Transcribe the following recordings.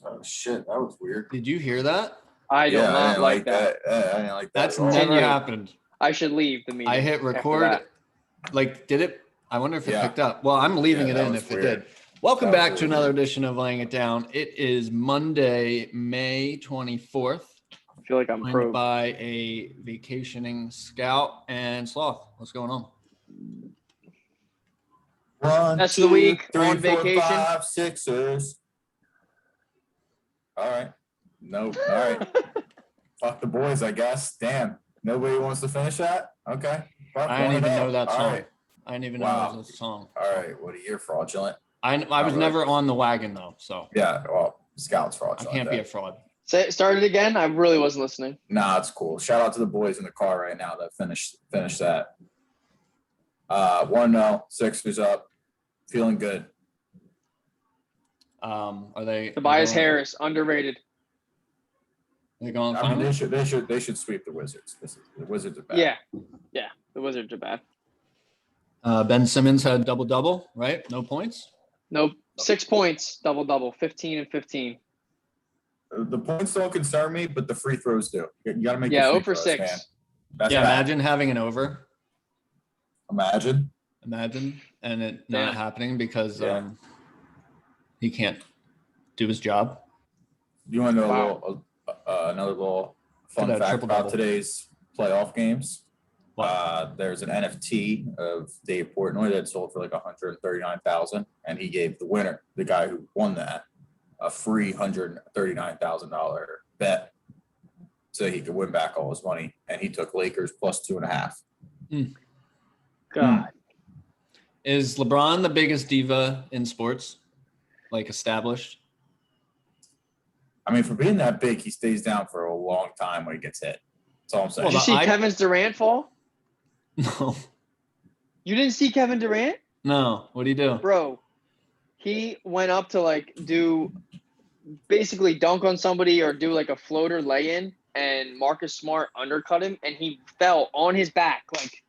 Oh shit, that was weird. Did you hear that? I do not like that. I didn't like that. That's at all. never happened. I should leave the meeting. I hit record. Like, did it? I wonder if it picked up. Well, I'm leaving it in if it did. Welcome back to another edition of Laying It Down. It is Monday, May 24th. I feel like I'm joined by a vacationing Scout and Sloth. What's going on? That's the week 3, on 4, vacation. 5, 6ers. All right. Nope. All right. Fuck the boys, I guess. Damn. Nobody wants to finish that? Okay. I didn't even know that song. Right. I didn't even know it was a song. All right. What a year, fraudulent. I was never on the wagon, though. So yeah, well, Scout's fraudulent. I can't be a fraud. Start it again? I really wasn't listening. Nah, it's cool. Shout out to the boys in the car right now that finished that. 1-0, Sixers up. Feeling good. Are they? Tobias Harris, underrated. They're going. I mean, they should sweep the Wizards. The Wizards are bad. Yeah. The Wizards are bad. Ben Simmons had double, right? No points. Nope. 6 points, double, 15 and 15. The points don't concern me, but the free throws do. You got to make. 0 for 6. Man. That's bad. Bad. Imagine having an over. Imagine, and it not happening because he can't do his job. You want to know another little fun fact about today's playoff games? There's an NFT of Dave Portnoy that sold for like $139,000, and he gave the winner, the guy who won that, a free $139,000 bet, so he could win back all his money. And he took Lakers plus 2.5. God. Is LeBron the biggest diva in sports? Like established? I mean, for being that big, he stays down for a long time when he gets hit. That's all I'm saying. Did you see Kevin Durant fall? No. You didn't see Kevin Durant? No. What do you do? Bro, he went up to like do basically dunk on somebody or do like a floater lay-in, and Marcus Smart undercut him, and he fell on his back. Like,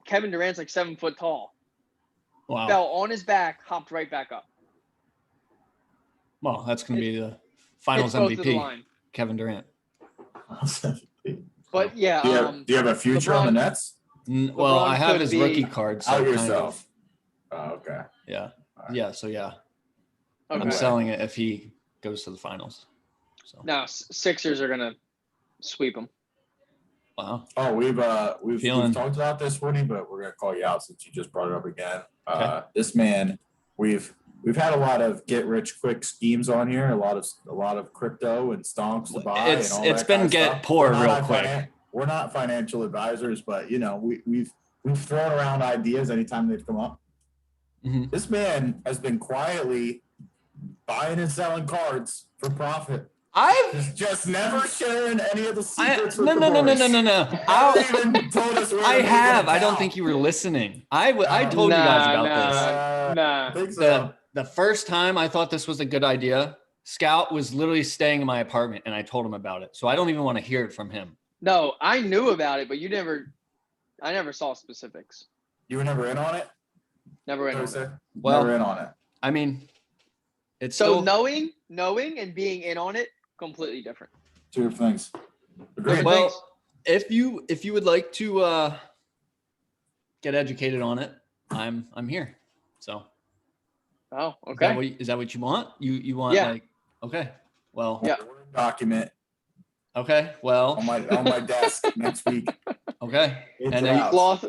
Kevin Durant's like 7 foot tall. Wow. Fell on his back, hopped right back up. Well, that's going to be the Finals MVP, Kevin Durant. But yeah, do you have a future on the Nets? Well, I have his rookie card. So out yourself. Oh, okay. Yeah. Right. Yeah. So yeah, okay. I'm selling it if he goes to the finals. So now Sixers are gonna sweep him. Wow. Oh, we've talked about this, Woody, but we're gonna call you out since you just brought it up again. Okay. This man, we've had a lot of get rich quick schemes on here, a lot of crypto and stonks to buy. It's been get poor real quick. We're not financial advisors, but we've thrown around ideas anytime they've come up. Mm-hmm. This man has been quietly buying and selling cards for profit. I've just never sharing any of the secrets. No. I have. I don't think you were listening. I told you guys about this. Think so. The first time I thought this was a good idea, Scout was literally staying in my apartment, and I told him about it. So I don't even want to hear it from him. No, I knew about it, but I never saw specifics. You were never in on it? Never in on it. Never in on it. I mean, it's so knowing and being in on it, completely different. Two different things. Agreed. Well, if you would like to get educated on it, I'm here. So. Oh, okay. Is that what you want? You want okay. Well, yeah. Document. Okay. Well, on my desk next week. Okay. And then sloth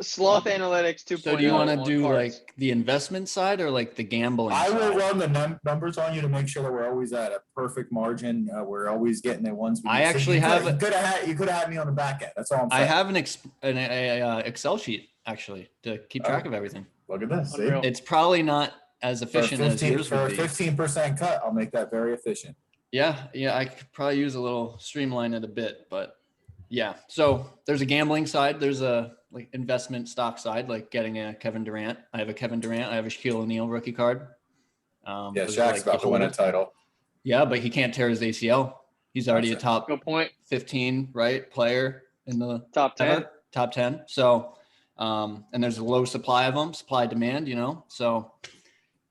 analytics 2.0. So do you want to do like the investment side or like the gambling side? I will run the numbers on you to make sure that we're always at a perfect margin. We're always getting the ones. I actually you could have had me on the back end. That's all I'm saying. I have an Excel sheet actually to keep track of everything. Look at this. See? It's probably not as efficient as yours would be. For a 15% cut, I'll make that very efficient. Yeah, I could probably use a little streamline it a bit, but yeah. So there's a gambling side. There's a like investment stock side, like getting a Kevin Durant. I have a Kevin Durant. I have a Shaquille O'Neal rookie card. Shaq's about to win a title. Yeah, but he can't tear his ACL. He's already a top 15 player in the top 10. Top 10. So, and there's a low supply of them. Supply demand, So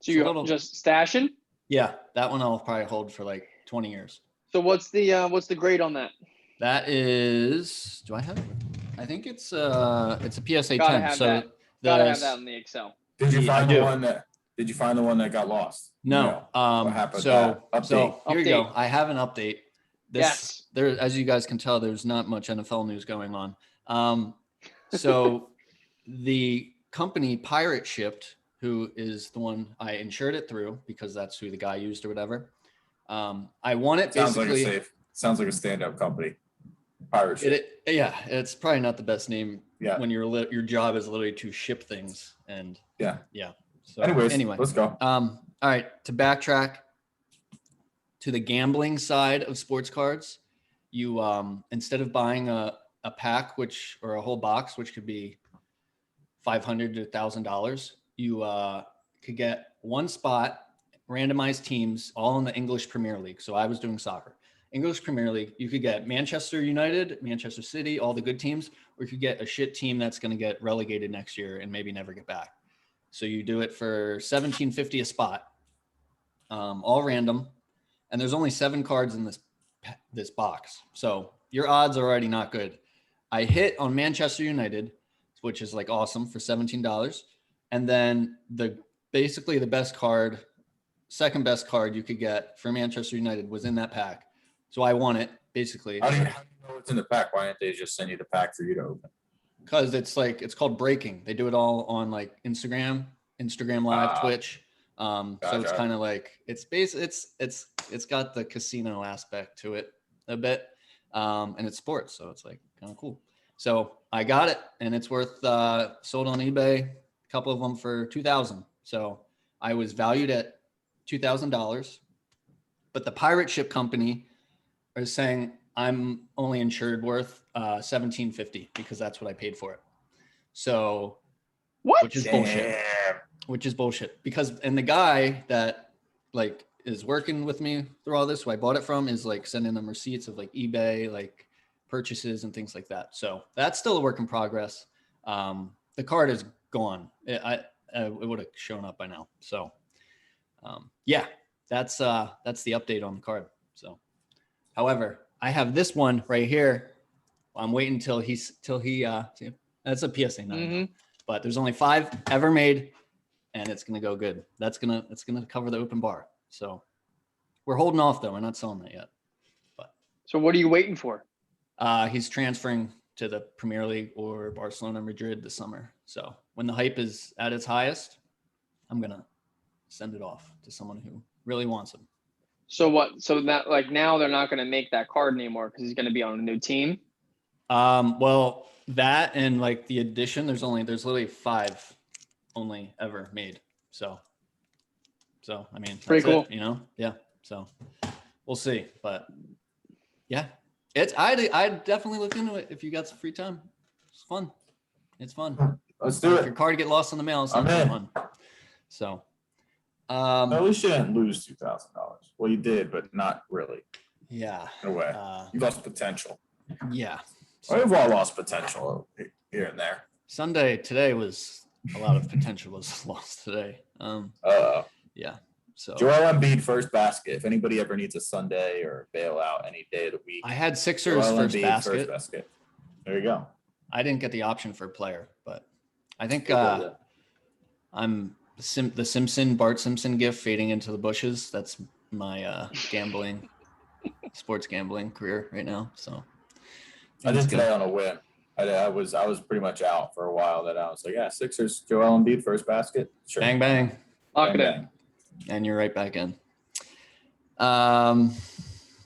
you're just stashing? Yeah, that one I'll probably hold for like 20 years. So what's the grade on that? That is, do I have it? I think it's a PSA Gotta 10. have So that. Gotta have that in the Excel. Did you Yeah, I find do. Did you find the one that got lost? No. What happened with So that? so here you go. Update. I have an update. Yes. There, as you guys can tell, there's not much NFL news going on. So the company Pirate Shipped, who is the one I insured it through because that's who the guy used or whatever. I won it basically. Sounds like a stand-up company. Pirate Ship. Yeah, it's probably not the best name Yeah. when your job is literally to ship things and Yeah. So anyway, let's go. All right, to backtrack to the gambling side of sports cards, you instead of buying a pack or a whole box, which could be $500 to $1,000, you could get one spot, randomized teams, all in the English Premier League. So I was doing soccer. English Premier League, you could get Manchester United, Manchester City, all the good teams, or you could get a shit team that's going to get relegated next year and maybe never get back. So you do it for $17.50 a spot, all random, and there's only 7 cards in this box. So your odds are already not good. I hit on Manchester United, which is like awesome, for $17, and then basically the best card, second best card you could get for Manchester United was in that pack. So I won it basically. How do you know what's in the pack? Why didn't they just send you the pack for you to open? Because it's called breaking. They do it all on like Instagram Live, Twitch. So it's kind of like it's got the casino aspect to it a bit, and it's sports, so it's like kind of cool. So I got it, and it's worth sold on eBay, a couple of them for $2,000. So I was valued at $2,000, but the pirate ship company is saying I'm only insured worth $17.50 because that's what I paid for it. So, what? Which is bullshit. Because and the guy that like is working with me through all this, who I bought it from, is like sending them receipts of like eBay like purchases and things like that. So that's still a work in progress. The card is gone. It would have shown up by now. So, that's the update on the card. So. However, I have this one right here. I'm waiting till he that's a PSA 9, but there's only 5 ever made, and it's gonna go good. It's gonna cover the open bar. So we're holding off though. We're not selling that yet. But so what are you waiting for? He's transferring to the Premier League or Barcelona, Madrid this summer. So when the hype is at its highest, I'm gonna send it off to someone who really wants him. So what? So that like now they're not going to make that card anymore because he's going to be on a new team. Well, that and like the addition, there's literally 5 only ever made. So I mean, that's pretty cool. It, yeah. So we'll see, but yeah, I definitely look into it if you got some free time. It's fun. It's fun. Let's do it. If your card get lost in the mail, it's not fun. So. At least you didn't lose $2,000. Well, you did, but not really. Yeah. In a way, you lost potential. Yeah. So, we've all lost potential here and there. Today was a lot of potential was lost today. Yeah. So Joel Embiid first basket. If anybody ever needs a Sunday or bailout any day of the week, I had Sixers Joel first Embiid, basket. There you go. I didn't get the option for a player, but I think I'm the Simpson Bart Simpson gift fading into the bushes. That's my sports gambling career right now. So I did today on a whim. I was pretty much out for a while. That I was like, yeah, Sixers, Joel Embiid first basket. Sure. Bang bang. Lock it in. And you're right back in.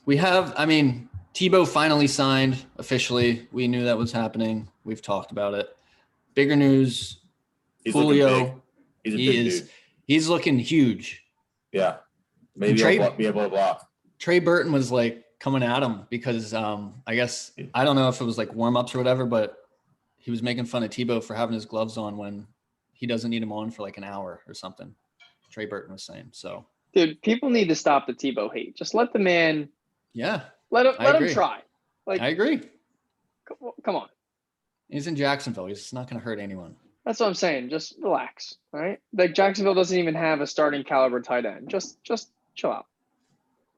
We have, Tebow finally signed officially. We knew that was happening. We've talked about it. Bigger news. Julio. He's looking huge. Yeah. Maybe he'll be able to block. Trey Burton was like coming at him because I guess, I don't know if it was like warm-ups or whatever, but he was making fun of Tebow for having his gloves on when he doesn't need them on for like an hour or something. Trey Burton was saying. So, dude, people need to stop the Tebow hate. Just let the man. Yeah. Let him try. Like, I agree. Come on. He's in Jacksonville. He's not going to hurt anyone. That's what I'm saying. Just relax. All right. Like Jacksonville doesn't even have a starting caliber tight end. Just chill out.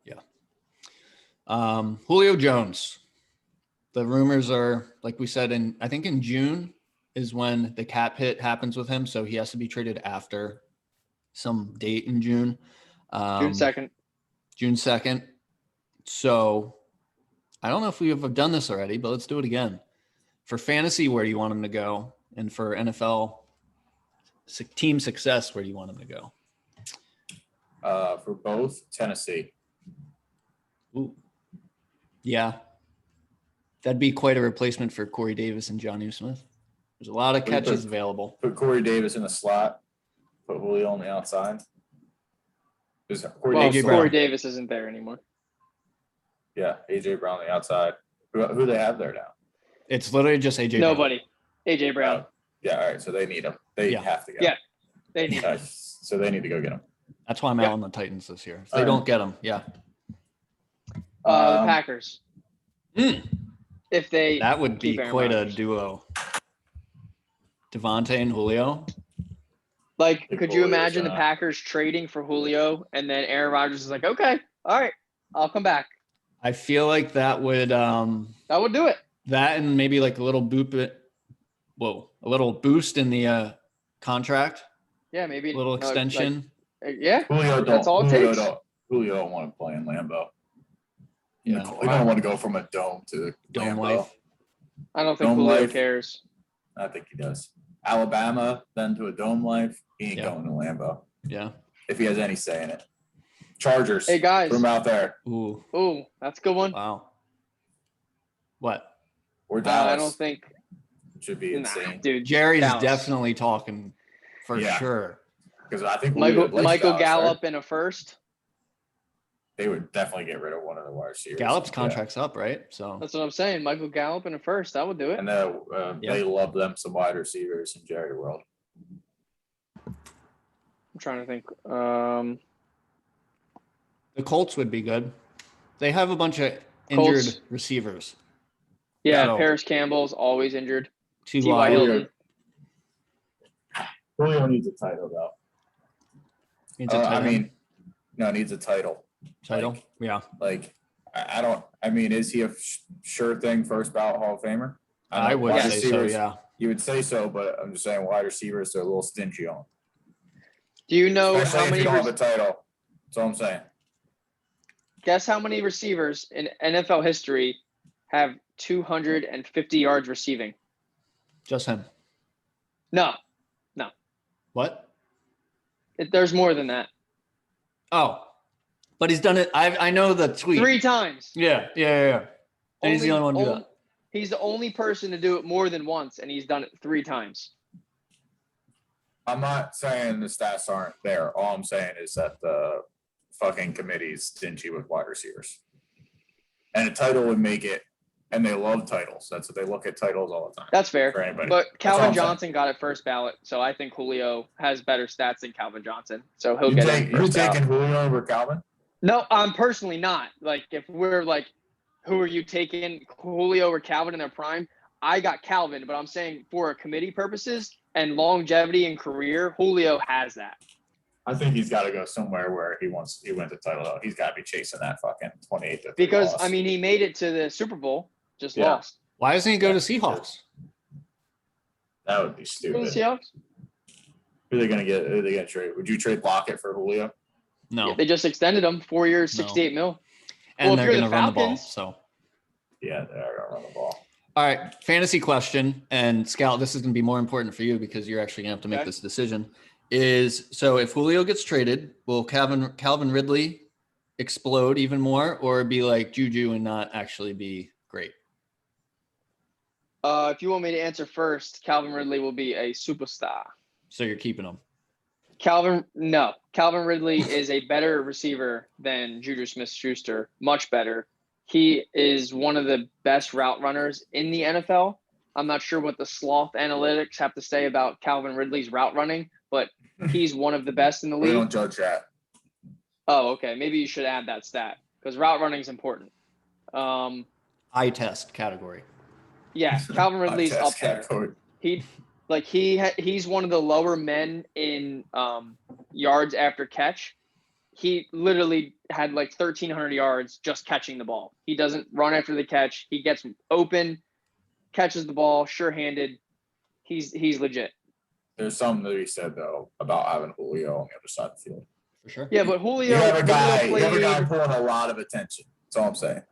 Yeah. Julio Jones. The rumors are, like we said, I think in June is when the cap hit happens with him. So he has to be traded after some date in June. June 2nd. June 2nd. So I don't know if we have done this already, but let's do it again. For fantasy, where do you want him to go? And for NFL team success, where do you want him to go? For both, Tennessee. Ooh. Yeah. That'd be quite a replacement for Corey Davis and Jonnu Smith. There's a lot of catches available. Put Corey Davis in the slot. Put Julio on the outside. Corey Davis isn't there anymore. Yeah, A.J. Brown on the outside. Who they have there now? It's literally just A.J. Brown. Nobody. A.J. Brown. Yeah, all right. So they need him. They have to get him. Yeah, they need him. So they need to go get him. That's why I'm out on the Titans this year. If they don't get him, the Packers. If they that would be quite a duo. Devontae and Julio. Like, could you imagine the Packers trading for Julio and then Aaron Rodgers is like, okay, all right, I'll come back. I feel like that would do it. That and maybe like a little a little boost in the contract. Yeah, maybe a little extension. That's all it takes. Julio don't want to play in Lambeau. Yeah, they don't want to go from a dome to dome Lambeau. life. I don't think Julio cares. I think he does. Alabama, then to a dome life. He ain't going to Lambeau. Yeah. If he has any say in it. Chargers. Hey, guys. Put him out there. Ooh, that's a good one. Wow. What? Or Dallas. I don't think. It should be insane. Dude, Jerry's definitely talking for sure. Because I think Michael Gallup in a first. They would definitely get rid of one of the wide receivers. Gallup's contract's up, right? So that's what I'm saying. Michael Gallup in a first, that would do it. And they love them some wide receivers in Jerry World. I'm trying to think. The Colts would be good. They have a bunch of injured receivers. Yeah, so, Paris Campbell's always injured. T.Y. Hilton. Julio needs a title, though. Needs a title. Title? Yeah. Is he a sure thing first ballot Hall of Famer? I would say so, yeah. You would say so, but I'm just saying wide receivers, they're a little stingy on. Do you know how many? If you don't have a title. That's all I'm saying. Guess how many receivers in NFL history have 250 yards receiving? Just him. No. What? There's more than that. Oh. But he's done it. I know the tweet. 3 times. Yeah. And he's the only one to do that. He's the only person to do it more than once, and he's done it 3 times. I'm not saying the stats aren't there. All I'm saying is that the fucking committee's stingy with wide receivers. And a title would make it, and they love titles. That's what they look at titles all the time. That's fair. For anybody. But Calvin Johnson got it first ballot, so I think Julio has better stats than Calvin Johnson. So he'll get it. You're taking Julio over Calvin? No, I'm personally not. Like, if we're like, who are you taking, Julio or Calvin in their prime? I got Calvin, but I'm saying for committee purposes and longevity and career, Julio has that. I think he's got to go somewhere where he wins the title, though. He's got to be chasing that fucking 28th. Because, loss. I mean, he made it to the Super Bowl, just lost. Why doesn't he go to Seahawks? That would be stupid. Go to Seahawks? Who are they going to get? Who are they going to trade? Would you trade Lockett for Julio? No. Yeah, they just extended him 4 years, $68 million. And they're going to run the ball. So. Yeah, they're going to run the ball. All right, fantasy question, and Scout, this is going to be more important for you because you're actually going to have to make this decision. So if Julio gets traded, will Calvin Ridley explode even more, or be like Juju and not actually be great? If you want me to answer first, Calvin Ridley will be a superstar. So you're keeping him? Calvin Ridley is a better receiver than Juju Smith-Schuster, much better. He is one of the best route runners in the NFL. I'm not sure what the sloth analytics have to say about Calvin Ridley's route running, but he's one of the best in the league. We don't judge that. Oh, okay. Maybe you should add that stat because route running is important. Eye test category. Yeah, Calvin Ridley's up there. He's one of the lower men in yards after catch. he literally had like 1,300 yards just catching the ball. He doesn't run after the catch. He gets open, catches the ball, sure-handed. He's legit. There's something that he said though about having Julio on the other side of the field. For sure. Yeah, but Julio. You have a guy played, pulling a lot of attention. That's all I'm saying.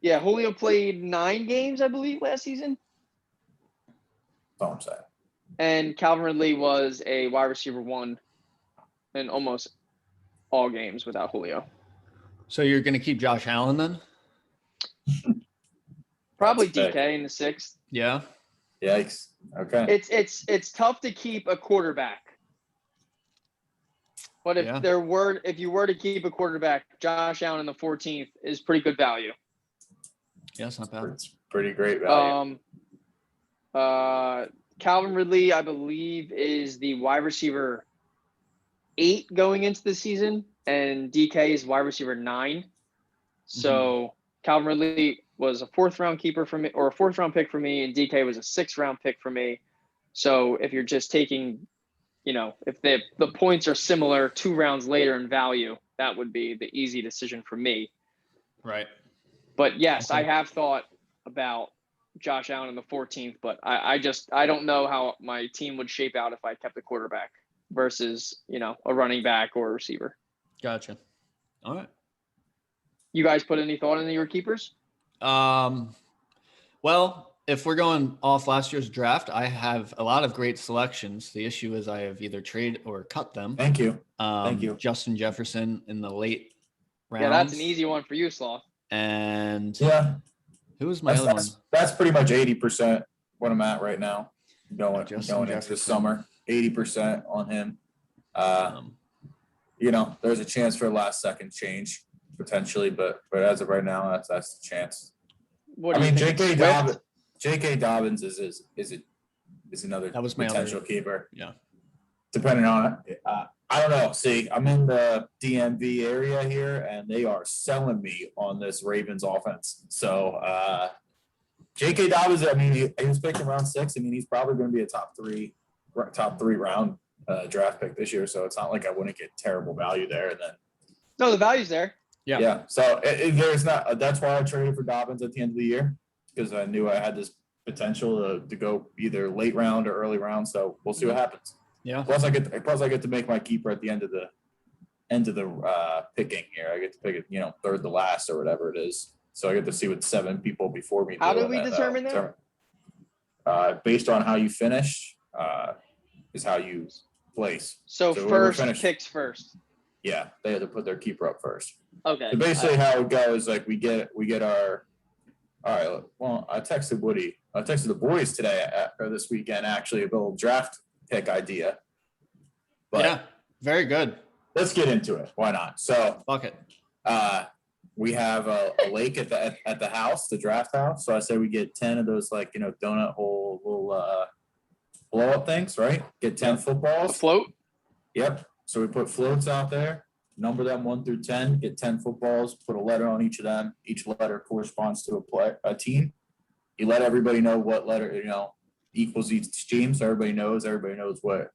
Yeah, Julio played 9 games, I believe, last season. That's all I'm saying. And Calvin Ridley was a wide receiver 1 in almost all games without Julio. So you're going to keep Josh Allen then? Probably DK in the 6th. Yeah. Yikes. Okay. It's tough to keep a quarterback. But if you were to keep a quarterback, Josh Allen in the 14th is pretty good value. Yeah, it's not bad. It's pretty great value. Calvin Ridley, I believe, is the wide receiver 8 going into the season, and DK is wide receiver 9. So Calvin Ridley was a 4th-round keeper for me, or a 4th-round pick for me, and DK was a 6th-round pick for me. So if you're just taking, if the points are similar 2 rounds later in value, that would be the easy decision for me. Right. But yes, I have thought about Josh Allen in the 14th, but I don't know how my team would shape out if I kept a quarterback versus, a running back or a receiver. Gotcha. All right. You guys put any thought into your keepers? Well, if we're going off last year's draft, I have a lot of great selections. The issue is I have either trade or cut them. Thank you. Thank you. Justin Jefferson in the late rounds. Yeah, that's an easy one for you, Sloth. And who was my other one? That's pretty much 80% what I'm at right now. Going Jefferson. into the summer, 80% on him. There's a chance for a last second change potentially, but as of right now, that's the chance. J.K. Dobbins is another that was my potential keeper. Yeah. Depending on it. I don't know. See, I'm in the DMV area here, and they are selling me on this Ravens offense. So, J.K. Dobbins, he was picked in round 6. He's probably going to be a top three round draft pick this year. So it's not like I wouldn't get terrible value there. And then, no, the value's there. Yeah. Yeah. So there's not. That's why I traded for Dobbins at the end of the year, because I knew I had this potential to go either late round or early round. So we'll see what happens. Yeah. Plus I get to make my keeper at the end of the picking here. I get to pick it, third to last or whatever it is. So I get to see what 7 people before me. How do we determine that? Based on how you finish, is how you place. So first picks first. Yeah, they have to put their keeper up first. Okay. So basically, how it goes, like we get our. All right. Well, I texted Woody. I texted the boys today or this weekend actually a little draft pick idea. But yeah, very good. Let's get into it. Why not? So fuck it. We have a lake at the house, the draft house. So I say we get 10 of those donut hole little blow up things, right? Get 10 footballs. A float? Yep. So we put floats out there, number them 1 through 10, get 10 footballs, put a letter on each of them. Each letter corresponds to a team. You let everybody know what letter, equals each team. So everybody knows what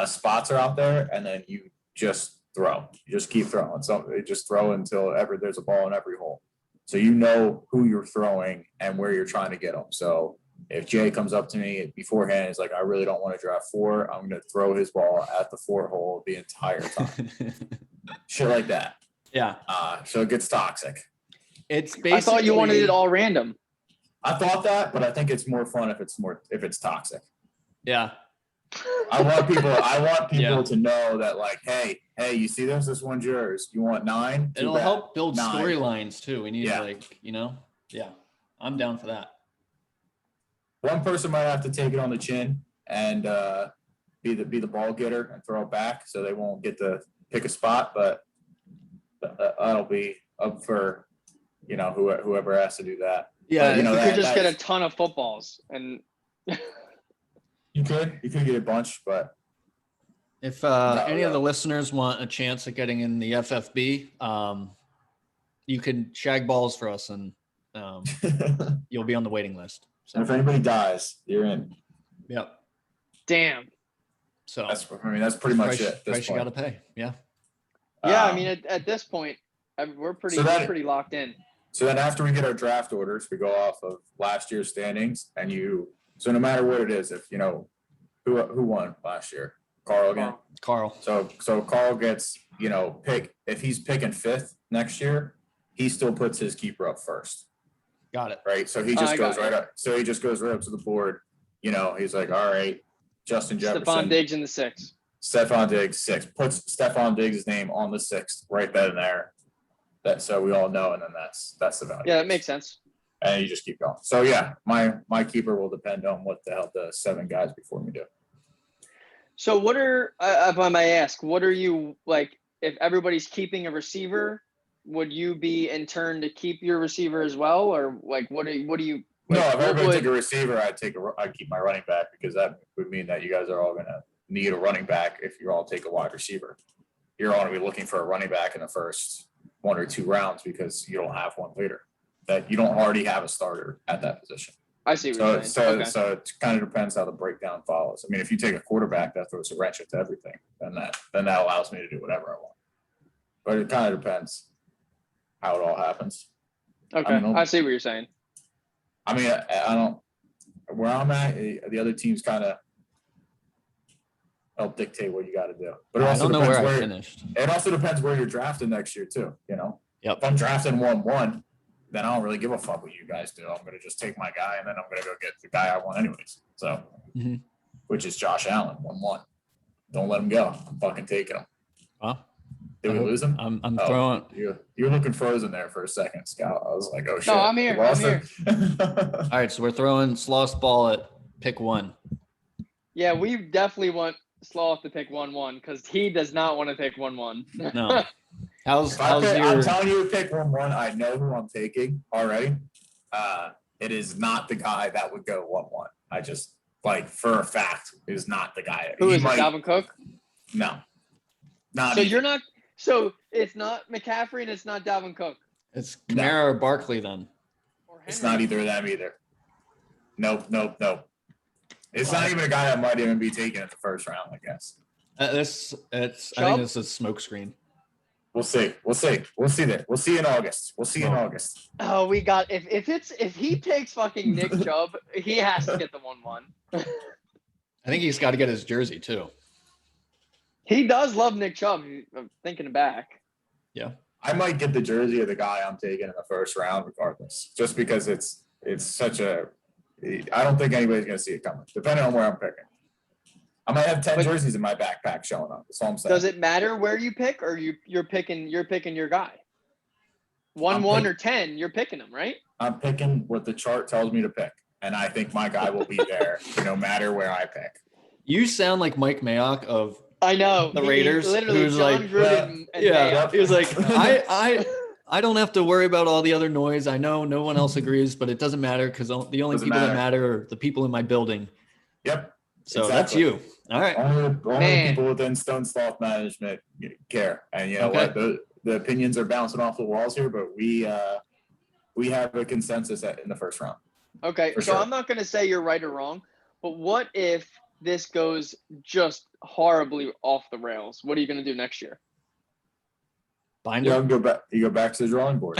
spots are out there. And then you just throw. You just keep throwing. So you just throw until there's a ball in every hole. So you know who you're throwing and where you're trying to get them. So if Jay comes up to me beforehand, he's like, I really don't want to draft 4. I'm going to throw his ball at the 4 hole the entire time. Shit like that. Yeah. So it gets toxic. It's basically. I thought you wanted it all random. I thought that, but I think it's more fun if it's toxic. Yeah. I want people to know that, like, hey, you see this one's yours. You want 9? It'll help build 9. Storylines too. We need yeah. I'm down for that. One person might have to take it on the chin and be the ball getter and throw it back, so they won't get to pick a spot. But that'll be up for whoever has to do that. Yeah, but, you could just get a ton of footballs, and you could get a bunch. But if any of the listeners want a chance at getting in the FFB, you can shag balls for us, and you'll be on the waiting list. So. And if anybody dies, you're in. Yep. Damn. So that's pretty much it. Price you got to pay. Yeah. Yeah, I mean, at this point, we're pretty locked in. So then after we get our draft orders, we go off of last year's standings, and so no matter what it is, if who won last year? Carl again. Carl. So Carl gets if he's picking 5th next year, he still puts his keeper up first. Got it. Right. So he just goes right up. So he just goes right up to the board. He's like, all right, Justin Jefferson. Stephon Diggs in the 6th. Stephon Diggs 6. Puts Stephon Diggs' name on the 6th right then and there. So we all know, and then that's the value. Yeah, that makes sense. And you just keep going. So yeah, my keeper will depend on what the hell the 7 guys before me do. So what are, if I may ask, what are you like? If everybody's keeping a receiver, would you be in turn to keep your receiver as well, or like what do you? No, if everybody took a receiver, I'd keep my running back, because that would mean that you guys are all gonna need a running back if you all take a wide receiver. You're all gonna be looking for a running back in the first 1 or 2 rounds because you don't have one later. That you don't already have a starter at that position. I see what you're saying. So it kind of depends how the breakdown follows. I mean, if you take a quarterback, that throws a wrench into everything. Then that allows me to do whatever I want. But it kind of depends how it all happens. Okay, I see what you're saying. I mean, I don't. Where I'm at, the other teams kind of help dictate what you got to do. But I don't know where I finished. It also depends where you're drafting next year too. Yep. If I'm drafting 1-1. Then I don't really give a fuck what you guys do. I'm going to just take my guy, and then I'm going to go get the guy I want anyways. So, which is Josh Allen, 1-1. Don't let him go. I'm fucking taking him. Well, did we lose him? I'm throwing. You were looking frozen there for a second, Scout. I was like, oh, shit. No, I'm here. All right, so we're throwing Sloth's ball at pick 1. Yeah, we definitely want Sloth to pick 1-1 because he does not want to pick 1-1. No. I'm telling you to pick 1-1. I know who I'm taking already. It is not the guy that would go 1-1. I just, for a fact, is not the guy. Who is it, Dalvin Cook? No. Not so either. you're not – so it's not McCaffrey and it's not Dalvin Cook? It's Kamara or Barkley then. It's not either of them either. Nope. It's not even a guy that might even be taken at the first round, I guess. I think it's a smoke screen. We'll see. We'll see there. We'll see in August. In August. Oh, we got if he takes fucking Nick Chubb, he has to get the 1-1. I think he's got to get his jersey too. He does love Nick Chubb. I'm thinking back. Yeah. I might get the jersey of the guy I'm taking in the first round regardless, just because it's such a. I don't think anybody's gonna see it coming, depending on where I'm picking. I might have 10 jerseys in my backpack showing up. That's all I'm saying. Does it matter where you pick, or you're picking your guy? 1-1 or 10, you're picking him, right? I'm picking what the chart tells me to pick, and I think my guy will be there no matter where I pick. You sound like Mike Mayock of I know the Raiders, literally who's John like, Gruden and yeah, Mayock. he was like, I don't have to worry about all the other noise. I know no one else agrees, but it doesn't matter because the only people that matter are the people in my building. Yep. So that's you. All right. Only people within Stone Sloth Management care. And you know what? The opinions are bouncing off the walls here, but we have a consensus in the first round. Okay. So I'm not going to say you're right or wrong, but what if this goes just horribly off the rails? What are you going to do next year? Binder? You go back to the drawing board.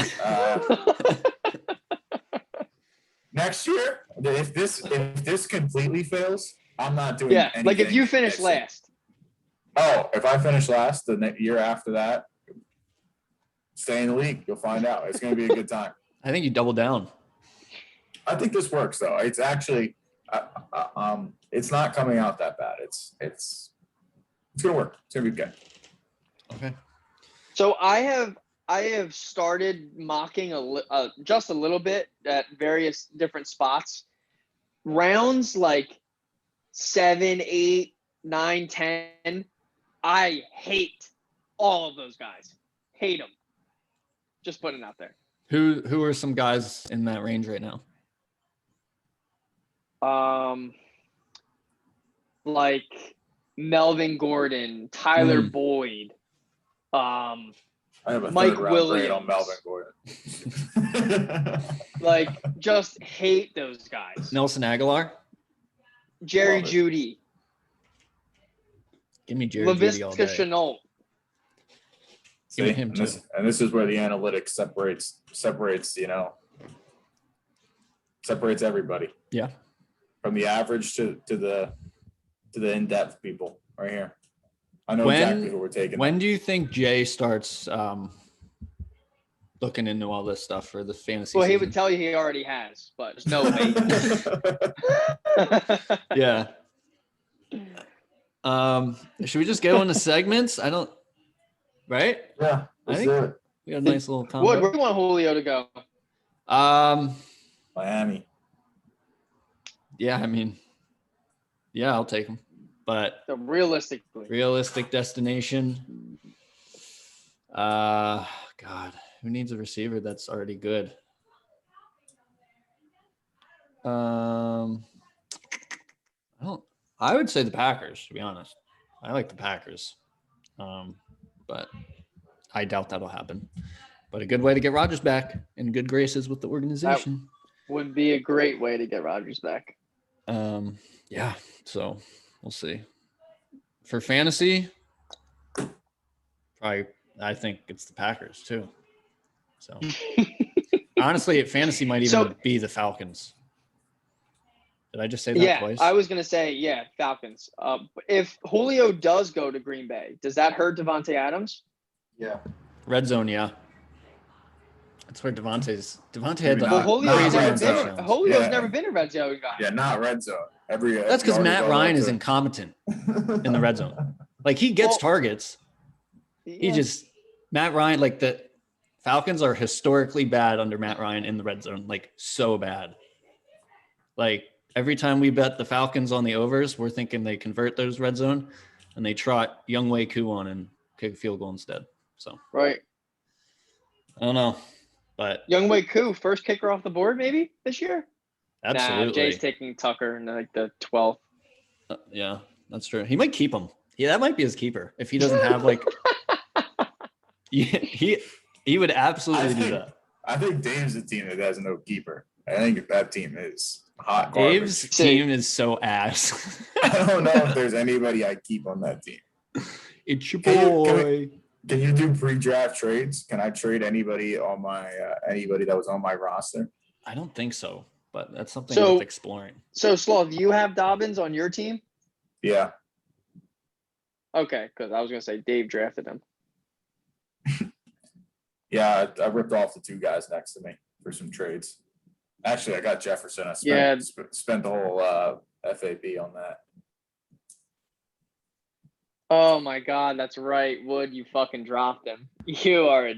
Next year, if this completely fails, I'm not doing anything. Like if you finish last. Oh, if I finish last, the year after that, stay in the league. You'll find out. It's going to be a good time. I think you double down. I think this works though. It's actually, it's not coming out that bad. It's going to work. It's going to be good. Okay. So I have started mocking just a little bit at various different spots. Rounds like 7, 8, 9, 10. I hate all of those guys. Hate them. Just putting it out there. Who are some guys in that range right now? Like Melvin Gordon, Tyler Boyd. I have a Mike third round Williams. grade on Melvin Gordon. Like, just hate those guys. Nelson Aguilar? Jerry Jeudy. Give me Jerry Jeudy all day. Laviska Shenault. See, him too. This is where the analytics separates separates everybody. Yeah. From the average to the in-depth people right here. I know exactly who we're taking. When do you think Jay starts looking into all this stuff for the fantasy Well, season? he would tell you he already has, but there's no way. Yeah. Should we just go into segments? Right? Yeah. I think we got a nice little combo. Wood, where do you want Julio to go? Miami. Yeah, I mean, yeah, I'll take him. But So realistic destination. God, who needs a receiver that's already good? I would say the Packers, to be honest. I like the Packers. But I doubt that'll happen. But a good way to get Rodgers back in good graces with the organization. That would be a great way to get Rodgers back. Yeah, so we'll see. For fantasy, probably I think it's the Packers too. So honestly, fantasy might even be the Falcons. Did I just say that twice? I was gonna say Falcons. If Julio does go to Green Bay, does that hurt Devontae Adams? Yeah. Red zone, yeah. That's where Devontae had Well, Julio's zone. never been a red zone guy. Yeah, not red zone. That's because Matt Ryan is incompetent in the red zone. Like he gets targets. Yeah. Matt Ryan, like the Falcons are historically bad under Matt Ryan in the red zone, like so bad. Like every time we bet the Falcons on the overs, we're thinking they convert those red zone and they trot Younghoe Koo on and kick a field goal instead. So right. I don't know. But Younghoe Koo, first kicker off the board maybe this year? Absolutely. Nah, Jay's taking Tucker in like the 12th. Yeah, that's true. He might keep him. Yeah, that might be his keeper if he doesn't have like. he would absolutely do that. I think Dave's a team that has no keeper. I think that team is hot garbage. Dave's team is so ass. I don't know if there's anybody I keep on that team. It's your boy. Can you do pre-draft trades? Can I trade anybody on my anybody that was on my roster? I don't think so, but that's something worth exploring. So, Slav, you have Dobbins on your team? Yeah. Okay, because I was going to say Dave drafted him. Yeah, I ripped off the two guys next to me for some trades. Actually, I got Jefferson. I spent the whole FAB on that. Oh, my God, that's right. Wood, you fucking dropped him. You are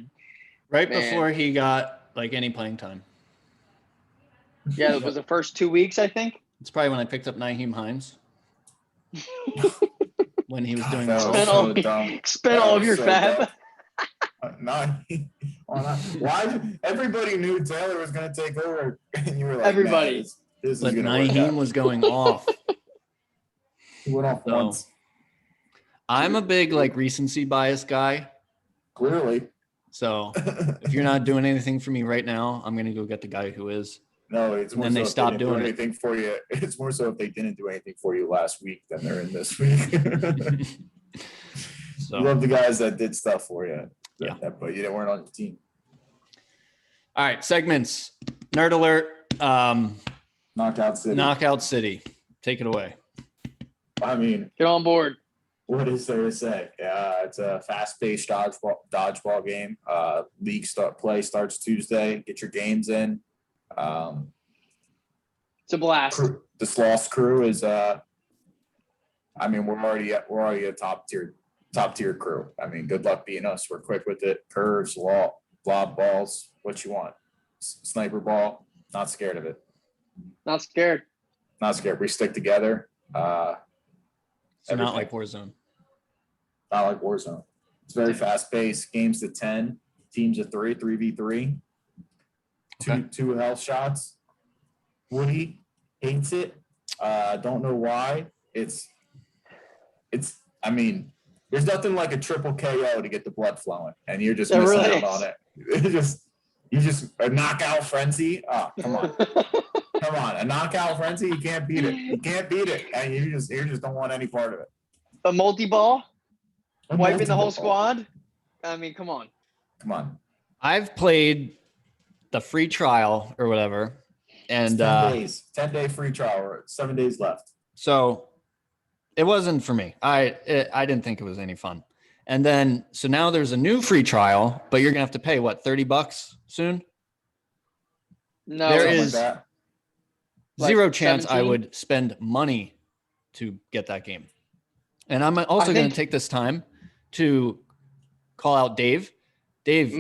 before he got, like, any playing time. Yeah, it was the first 2 weeks, I think. It's probably when I picked up Nyheim Hines. When he was doing spent all of your fab. Why? Everybody knew Taylor was going to take over, and you were like, everybody. But Nyheim was going off. He went off once. I'm a big like recency bias guy. Clearly. So if you're not doing anything for me right now, I'm gonna go get the guy who is. No, it's more and then they stop doing anything for you. It's more so if they didn't do anything for you last week, then they're in this week. So you love the guys that did stuff for you. Yeah. But you weren't on the team. All right, segments. Nerd alert. Knockout City. Take it away. I mean, get on board. What is there to say? It's a fast-paced dodgeball game. League play starts Tuesday. Get your games in. It's a blast. The Sloss crew is. I mean, we're already a top tier crew. I mean, good luck beating us. We're quick with it. Curves, lob balls, what you want. Sniper ball. Not scared of it. Not scared. We stick together. So not like Warzone. Not like Warzone. It's very fast-paced. Games to 10. Teams of 3, 3v3. Two health shots. Woody hates it. Don't know why. It's. I mean, there's nothing like a triple KO to get the blood flowing, and you're just missing out on it. You just a knockout frenzy. Oh, come on. Come on, a knockout frenzy, you can't beat it. And you just don't want any part of it. A multi-ball? Wiping the whole squad? I mean, come on. Come on. I've played the free trial or whatever, and It's 10 days, 10-day free trial, or 7 days left. So it wasn't for me. I didn't think it was any fun. And then so now there's a new free trial, but you're gonna have to pay what, $30 soon? No, There Something is like that. zero like chance I 17? would spend money to get that game. And I'm also going to take this time to call out Dave. Dave,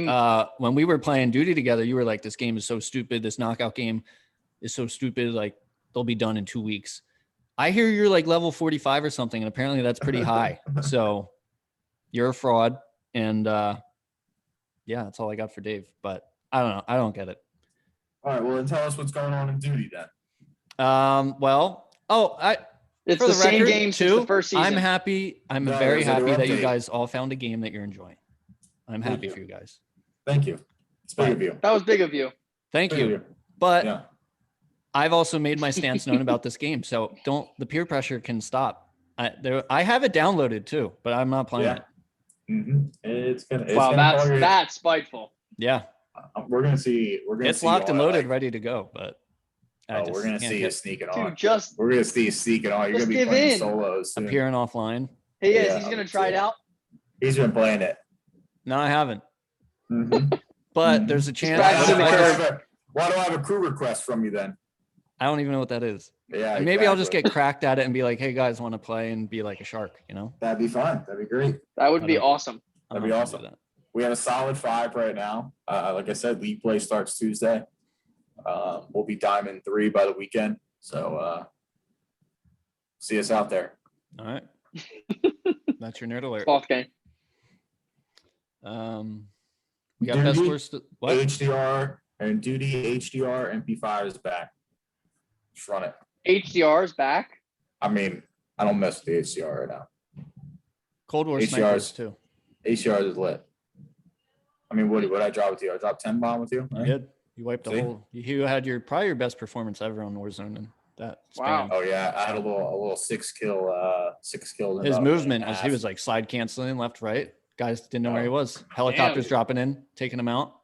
when we were playing Duty together, you were like, this game is so stupid. This knockout game is so stupid. Like, they'll be done in 2 weeks. I hear you're like level 45 or something, and apparently that's pretty high. So you're a fraud. And yeah, that's all I got for Dave. But I don't know. I don't get it. All right. Well, then tell us what's going on in Duty then. It's for the the same record, game since the first season. I'm happy. I'm No, very there's a new happy that you update. guys all found a game that you're enjoying. I'm Thank happy you. for you guys. Thank you. It's big of you. That was big of you. Thank Big you. of you. But Yeah. I've also made my stance known about this game. So the peer pressure can stop. I have it downloaded too, but I'm not playing it. Mm-hmm. It's gonna. Wow, that's spiteful. Yeah. We're gonna see. We're gonna. It's see locked and all loaded, like, ready to go. But we're gonna see you sneaking on. Dude, just We're gonna see you sneaking on. You're just gonna be give playing in. solos soon. appearing offline. he is. Yeah, He's gonna try it out. He's been playing it. No, I haven't. Mm-hmm. But there's a chance. practicing the curve. Why do I have a crew request from you then? I don't even know what that is. Yeah. And maybe I'll just exactly. get cracked at it and be like, hey guys, want to play and be like a shark, you know? That'd be fun. That'd be great. That would be Whatever. awesome. I'm That'd be not gonna awesome. do that. We have a solid 5 right now. Like I said, league play starts Tuesday. We'll be Diamond 3 by the weekend. So see us out there. All right. That's your nerd alert. Cloth game. We got best Duty, worst. What? HDR and Duty HDR MP5 is back. Just run it. HDR's back. I mean, I don't mess with the HDR right now. Cold War HDRs. snipers too. HDR is lit. I mean, Woody, what I drop with you? I dropped 10 bomb with you. You Right? did. You wiped the See? whole. You had probably your best performance ever on Warzone, and that. Wow. span. Oh yeah, I had a little 6 kill. in His about a movement minute and as a he half. was like side canceling left, right. Guys didn't know where he Oh. was. Helicopters dropping in, taking him out.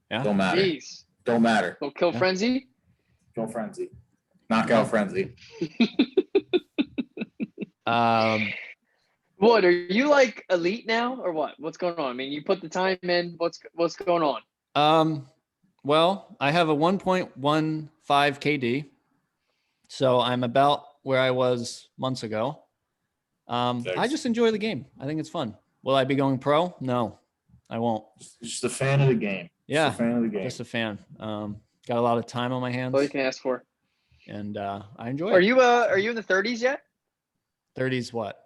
Yeah. Don't matter. Jeez. Don't matter. Little kill Yeah. frenzy. Kill frenzy. Knockout frenzy. What, are you like elite now or what? What's going on? I mean, you put the time in. What's going on? Well, I have a 1.15 KD, so I'm about where I was months ago. I just enjoy the game. I think it's fun. Will I be going pro? No, I won't. Just a fan of the game. Yeah, Just a fan of the game. just a fan. Got a lot of time on my hands, All you can ask for. and I enjoy Are it. you in the 30s yet? 30s what?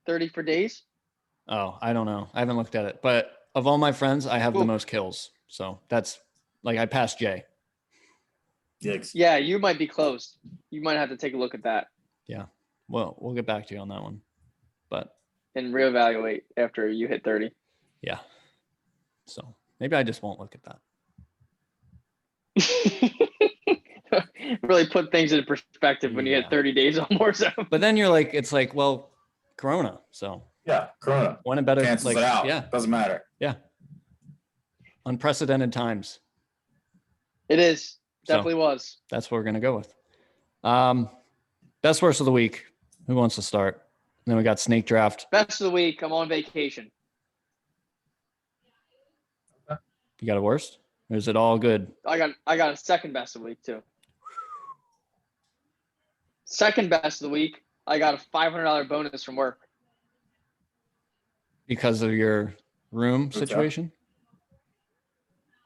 30 for days? Oh, I don't know. I haven't looked at it. But of all my friends, I have the Cool. most kills. So that's like I passed Jay. Yikes. Yeah, you might be close. You might have to take a look at that Well, we'll get back to you on that one. But and reevaluate after you hit 30. yeah. So maybe I just won't look at that. Really put things into perspective when you Yeah. hit 30 days on Warzone. But then you're like, it's like, well, Corona. So Yeah, Corona. when it better Cancels like it out. yeah, Doesn't matter. unprecedented times. It is. So- Definitely was. That's what we're gonna go with. Best worst of the week. Who wants to start? And then we got snake draft. Best of the week. I'm on vacation. You got a worst? Or is it all good? I got a second best of the week too. Second best of the week. I got a $500 bonus from work. Because of your room What's up? situation?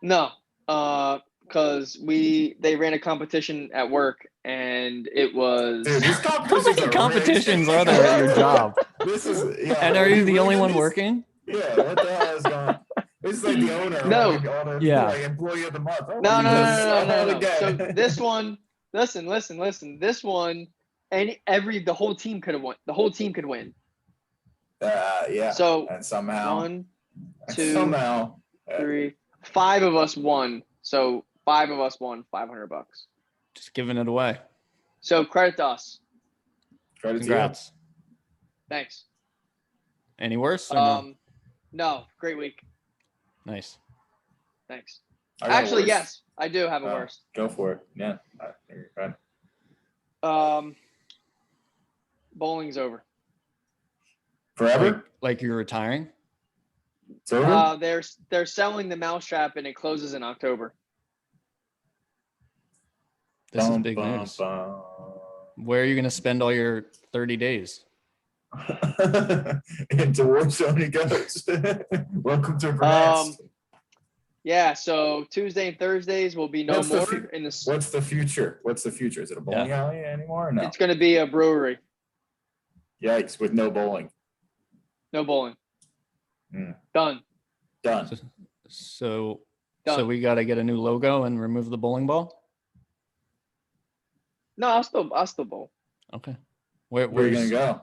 No, because they ran a competition at work and it was Dude, these How competitions many are competitions rigged. are there at your job? This is yeah. And are you the only one This- working? Yeah, what the hell is going on? This is like the owner. No. Like, all the, Yeah. like, employee of the month. Oh, no. again. So this one, listen. This one, and the whole team could have won. The whole team could win. Yeah. So And somehow, one, two, somehow, 3, 5 of us won. So 5 of us won $500. Just giving it away. So credit to us. credit Congrats. Thanks. Any worse or no? No, great week. Nice. Thanks. I got Actually, worse. yes, I do have a worst. Go for it. Yeah. You're good. Bowling's over. Forever? Like you're retiring? It's over? They're selling the mousetrap and it closes in October. This is big news. Where are you going to spend all your 30 days? Into Warzone he goes. Welcome to Vermont. Yeah, so Tuesday and Thursdays will be no more in the. What's the future? What's the future? Is it a bowling alley anymore? Or no. It's going to be a brewery. Yikes! With no bowling. No bowling. Done. So we got to get a new logo and remove the bowling ball. No, I'll still bowl. Okay. Where are you gonna go?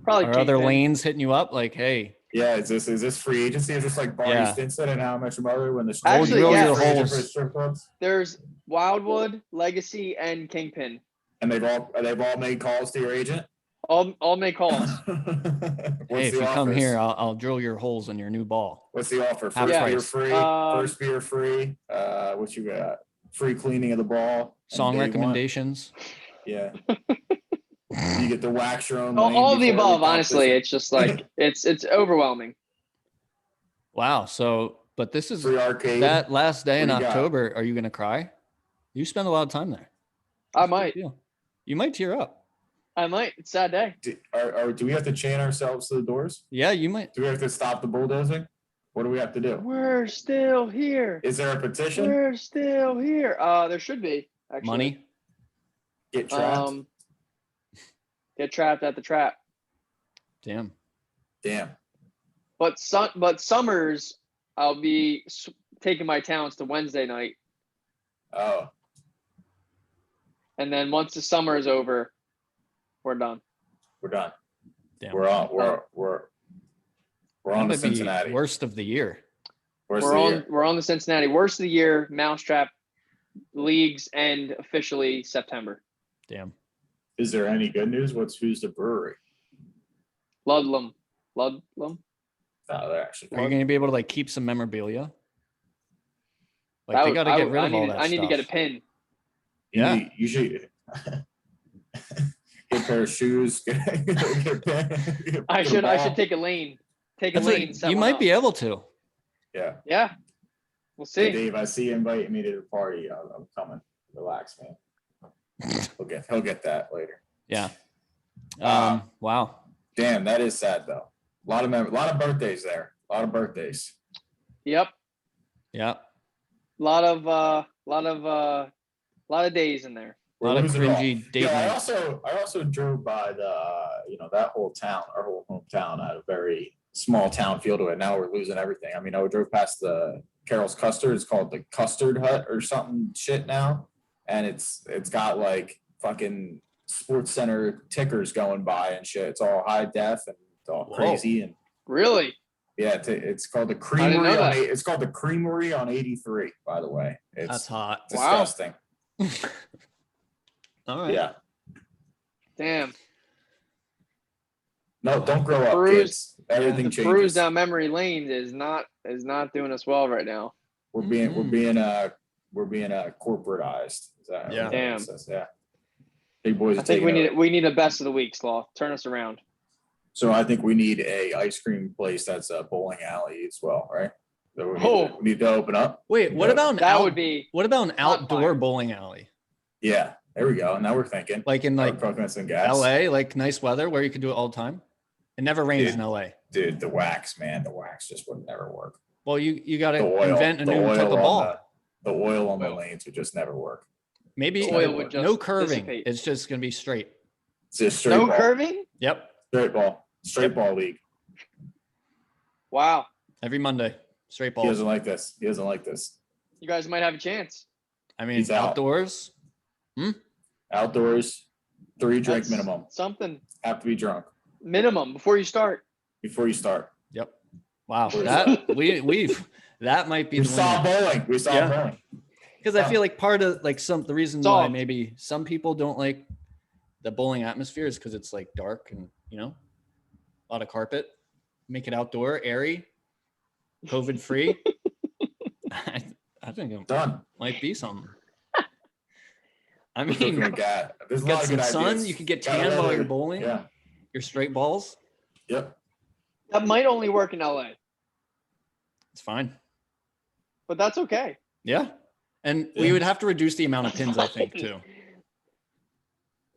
Probably are other lanes hitting you up? Like, hey. Yeah, is this free agency? Is this like Barney Stinson and How I Met Your Mother when the actually your holes. There's Wildwood, Legacy, and Kingpin. And they've all made calls to your agent. All make calls. Hey, if you come here, I'll drill your holes in your new ball. What's the offer? Beer free. First beer free. What you got? Free cleaning of the ball. Song recommendations. Yeah. You get to wax your own. All of the above. Honestly, it's just like it's overwhelming. Wow. So, but this is free arcade. That last day in October. Are you gonna cry? You spend a lot of time there. I might. You might tear up. I might. It's a sad day. Do we have to chain ourselves to the doors? Yeah, you might. Do we have to stop the bulldozing? What do we have to do? We're still here. Is there a petition? We're still here. There should be actually. Money. Get trapped. Get trapped at the trap. Damn. But summers, I'll be taking my talents to Wednesday night. Oh. And then once the summer is over, we're done. Damn. We're on the Cincinnati. Worst of the year. We're on the Cincinnati. Worst of the year. Mousetrap leagues end officially September. Damn. Is there any good news? Who's the brewery? Ludlam. Oh, they're actually. Are you going to be able to like keep some memorabilia? Like they got to get rid of all that stuff. I need to get a pin. Yeah. You should get a pair of shoes. I should take a lane. You might be able to. Yeah. Yeah. We'll see. Hey Dave, I see you inviting me to the party. I'm coming. Relax, man. He'll get that later. Yeah. Wow. Damn, that is sad though. A lot of birthdays there. A lot of birthdays. Yep. Yeah. A lot of days in there. A lot of cringy date nights. I also drove by that whole town, our whole hometown had a very small town feel to it. Now we're losing everything. I mean, I drove past the Carol's Custard. It's called the Custard Hut or something shit now. And it's got like fucking Sports Center tickers going by and shit. It's all high def and it's all crazy. And really? Yeah, it's called the Creamery. It's called the Creamery on 83. By the way, that's hot. Disgusting. Wow. All right. Yeah. Damn. No, don't grow up, kids. Everything changes. Cruise down memory lane is not doing us well right now. We're being corporatized. Is that Damn. Yeah. Big boys. I think we need a best of the week, Sloth. Turn us around. So I think we need a ice cream place that's a bowling alley as well, right? So we need to open up. Wait, what about an outdoor fire. bowling alley? Yeah, there we go. Now we're thinking. Like in coconuts and gas. LA, like nice weather where you can do it all the time. It never rains in LA. Dude, the wax just would never work. Well, you got to invent a new type of ball. The oil on the lanes would just never work. Maybe the oil would just no curving. Dissipate. It's just going to be straight. It's just straight no ball. Curving? Yep. Straight ball league. Wow. Every Monday, straight ball. He doesn't like this. You guys might have a chance. I mean, outdoors. Outdoors, 3 drink minimum. Something. Have to be drunk. Minimum before you start. Yep. Wow. That that might be. We saw bowling. Bowling. Because I feel like part of the reason why maybe some people don't like the bowling atmosphere is because it's like dark and a lot of carpet. Make it outdoor, airy. COVID free. I think it Done. might be something. I We're cooking mean, with that. There's a got lot of some good sun. ideas. You could get Got tan while weather. you're bowling. Yeah. Your straight balls. Yep. That might only work in LA, It's fine. but that's okay. Yeah. And we would have to reduce the amount of pins, I think, too.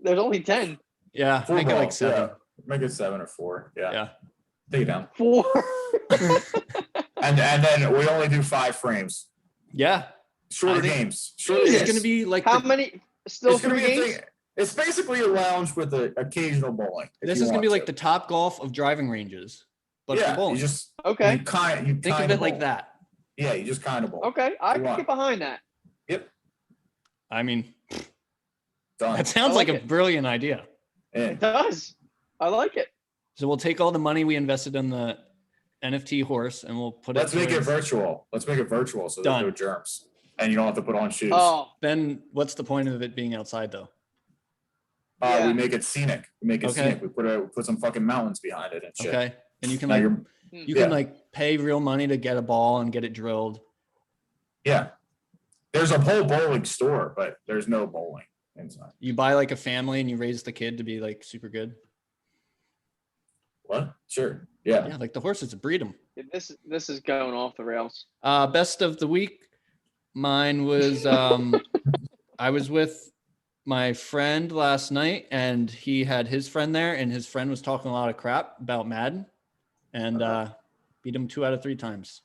There's only 10. Yeah. Four Make it like balls, 7. yeah. Make it 7 or 4. Yeah. Yeah. Take it down. 4. And then we only do 5 frames. Yeah. Shorter games. Shorter It's games. going to be like How many? Still It's gonna 3 be a games? thing. It's basically a lounge with the occasional bowling. this is going to be like the Top Golf of driving ranges, but for bowling. You just Okay. you kind Think of it like bowl. that. Yeah, you just kind of bowl. Okay. I Come can on. get behind that. Yep. I mean, Done. that sounds I like like a it. brilliant idea. Yeah. It does. I like it. So we'll take all the money we invested in the NFT horse and we'll put it. Let's make it towards- virtual. Let's make it virtual so there's Done. no germs. And you don't have to put on shoes. Oh, Then what's the point of it being outside though? yeah. We make it scenic. We make it Okay. scenic. We put some fucking mountains behind it and shit. Okay. And you can Now like, you're- you can yeah. like pay real money to get a ball and get it drilled. Yeah. There's a whole bowling store, but there's no bowling inside. You buy like a family and you raise the kid to be like super good. What? Sure. Yeah. Yeah. Like the horses, breed them. this is going off the rails. Best of the week. Mine was I was with my friend last night and he had his friend there and his friend was talking a lot of crap about Madden and beat him 2 out of 3 times.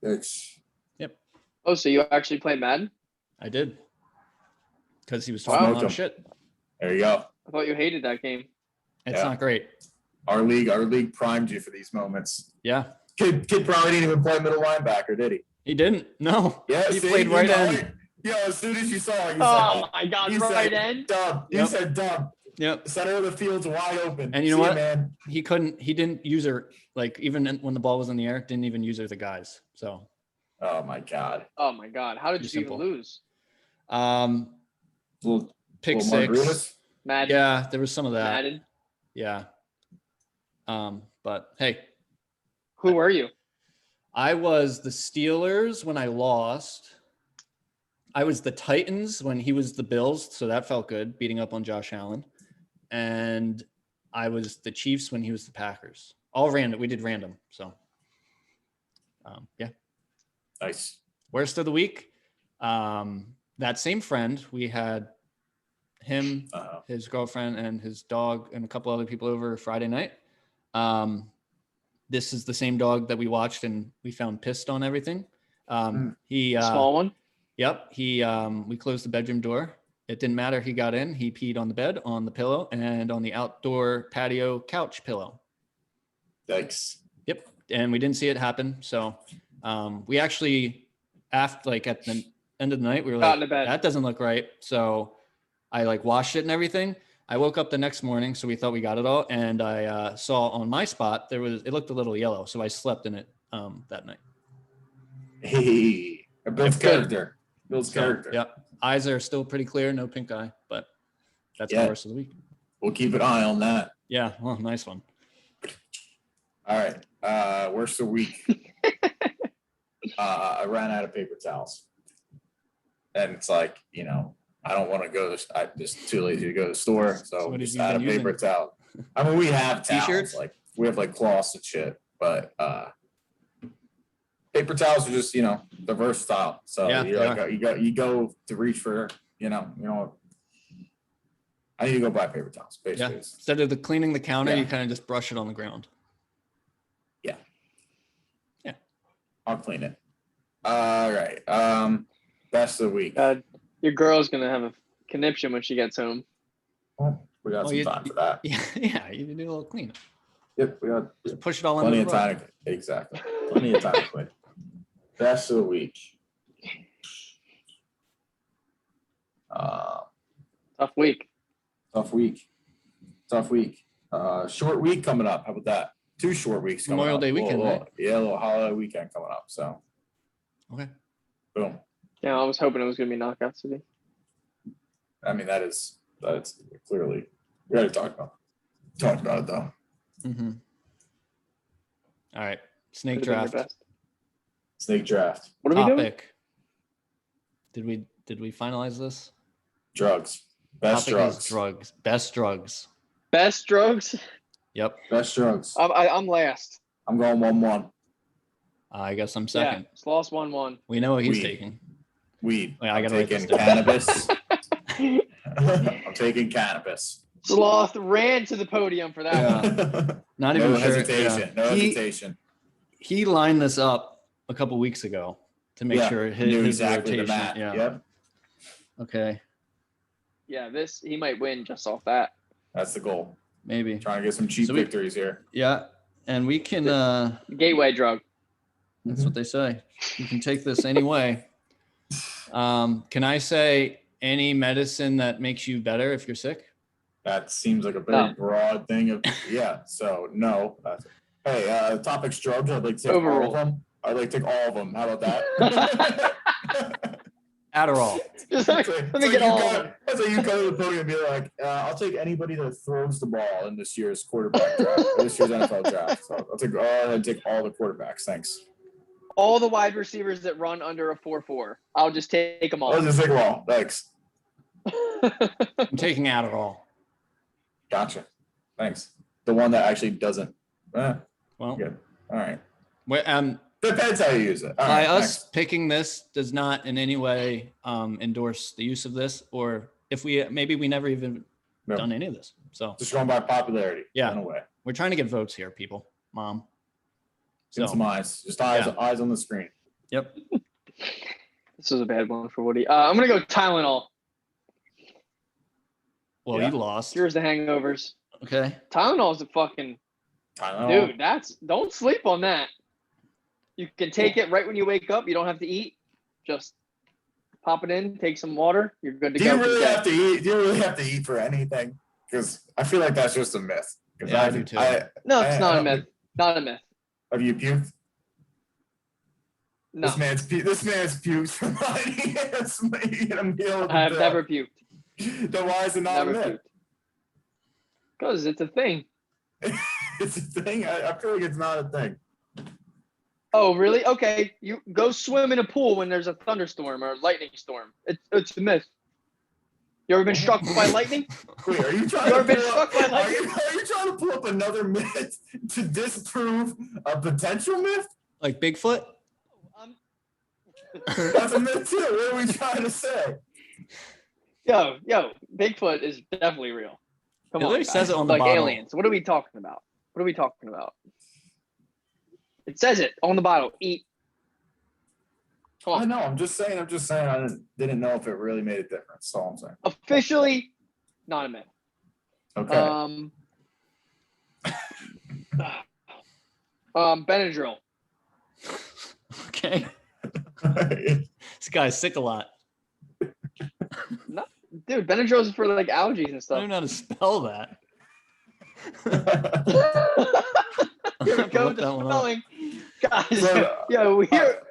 It's Oh, so you actually play Madden? I did. Because he was talking a lot of shit. there you go. I thought you hated that game. It's Yeah. not great. Our league primed you for these moments. Yeah. Kid probably didn't even play middle linebacker, did he? He didn't. No. Yeah, He see, played you right know end. it. Yo, as soon as you saw it, you Oh said, my God! you Right said end. dumb. You Yep. said dumb. Yep. Center of the field's wide open. And you know See what? ya, man. He didn't use her, like even when the ball was in the air, didn't even use her the guys. So Oh my God. Oh my God! How did Too you simple. even lose? Little, pick little 6. Margaritas? Madden. Yeah, there was some of that. Madden. Yeah. But hey, Who were you? I was the Steelers when I lost. I was the Titans when he was the Bills, so that felt good, beating up on Josh Allen. And I was the Chiefs when he was the Packers. All random. We did random. So, yeah. Nice. Worst of the week. That same friend, we had him, his girlfriend, and his dog, and a couple other people over Friday night. This is the same dog that we watched and we found pissed on everything. He Small one. Yep. We closed the bedroom door. It didn't matter. He got in, he peed on the bed, on the pillow, and on the outdoor patio couch pillow. Thanks. Yep. And we didn't see it happen. So we actually, after like at the end of the night, we were Got like, into bed. that doesn't look right. So I like washed it and everything. I woke up the next morning, so we thought we got it all. And I saw on my spot, it looked a little yellow. So I slept in it that night. Hey, it builds character. Builds So, character. yep. Eyes are still pretty clear, no pink eye, but that's the worst of the week. We'll keep an eye on that. Yeah. Well, nice one. All right. Worst of the week. I ran out of paper towels. And it's like, I don't want to go. I'm just too lazy to go to the store. So what have just you out been of paper using? towel. I mean, we have towels. T-shirts? Like we have like cloths and shit, but paper towels are just, they're versatile. So Yeah, you go to reach for, I need to go buy paper towels, Yeah. basically. Instead of cleaning the counter, Yeah. you kind of just brush it on the ground. I'll clean it. All right. Best of the week. Your girl's gonna have a conniption when she gets home. We got Oh, some time for that. Yeah. You need a little cleanup. Yep, we got Just push it all plenty under of the rug. time. Exactly. Plenty of time to clean. Best of the week. Tough week. Tough week. Short week coming up. How about that? 2 short weeks coming Memorial up. Day weekend, Little- right? Yeah, a little holiday weekend coming up. So, Okay. boom. Yeah, I was hoping it was gonna be Knockout City. I mean, that's clearly we got to talk about it though. Mm-hmm. All right. Snake Could've been your draft. best. Snake draft. What are we doing? Topic. Did we finalize this? Drugs. Best Topic drugs. is drugs. Best drugs. Best drugs. Yep. Best drugs. I'm last. I'm going 1-1. I guess I'm second. Yeah, Sloss 1-1. We know what he's Weed. taking. Weed. Wait, I I'm gotta write taking this down. cannabis. I'm taking cannabis. Sloth ran to the podium for that Yeah. one. Not No even sure. hesitation. Yeah. No hesitation. He lined this up a couple weeks ago to make sure Knew his exactly rotation. the mat. Yeah. Yep. Okay. Yeah, he might win just off that. That's the goal. Maybe. Trying to get some cheap victories here. Yeah. And we can Gateway drug. that's what they say. You can take this any way. Can I say any medicine that makes you better if you're sick? That seems like a very broad thing. So no. Hey, topic's drugs. I'd like to take all of them. I'd like to take all of them. How about that? Adderall. Just let me get all of them. That's like you go to the podium and be like, I'll take anybody that throws the ball in this year's quarterback draft, or this year's NFL draft. So I'll take all the quarterbacks. Thanks. All the wide receivers that run under a 4.4. I'll just take them all. I'll just take them all. Thanks. I'm taking Adderall. Gotcha. Thanks. The one that actually doesn't. Well, good. All right. Depends how you use it. All by right, us next. picking this does not in any way endorse the use of this, or if we never even done any of this. So Just going by popularity. Yeah. In a way. we're trying to get votes here, people. Mom. Get some eyes. Just eyes on the screen. Yep. This was a bad one for Woody. I'm going to go Tylenol. Well, Yeah. he lost. Here's the hangovers. Okay. Tylenol is a fucking Tylenol. dude. Don't sleep on that. You can take it right when you wake up. You don't have to eat. Just pop it in, take some water. You're good to Do go. you really have to eat? Do you really have to eat for anything? Because I feel like that's just a myth. Yeah, I do too. No, it's not a myth. Not a myth. Have you puked? No, This man's puked from eating a meal. I have never puked. Then why is it not Never a myth? puked. Because it's a thing. It's a thing. I feel like it's not a thing. Oh, really? Okay. You go swim in a pool when there's a thunderstorm or a lightning storm. It's a myth. You ever been struck by lightning? Wait, are you trying You ever to been pull struck up, by lightning? are you trying to pull up another myth to disprove a potential myth? Like Bigfoot? That's a myth too. What are we trying to say? Yo, Bigfoot is definitely real. Come It on, literally guys. says it on the like bottle. aliens. What are we talking about? It says it on the bottle. Eat. Come I on. know. I'm just saying. I didn't know if it really made a difference. That's all I'm saying. Officially, not a myth. Okay. Benadryl. Okay. This guy's sick a lot. Dude, Benadryl is for like allergies and I don't stuff. know how to spell that. Here we I'll go look with that the one up. spelling. Guys, So, we're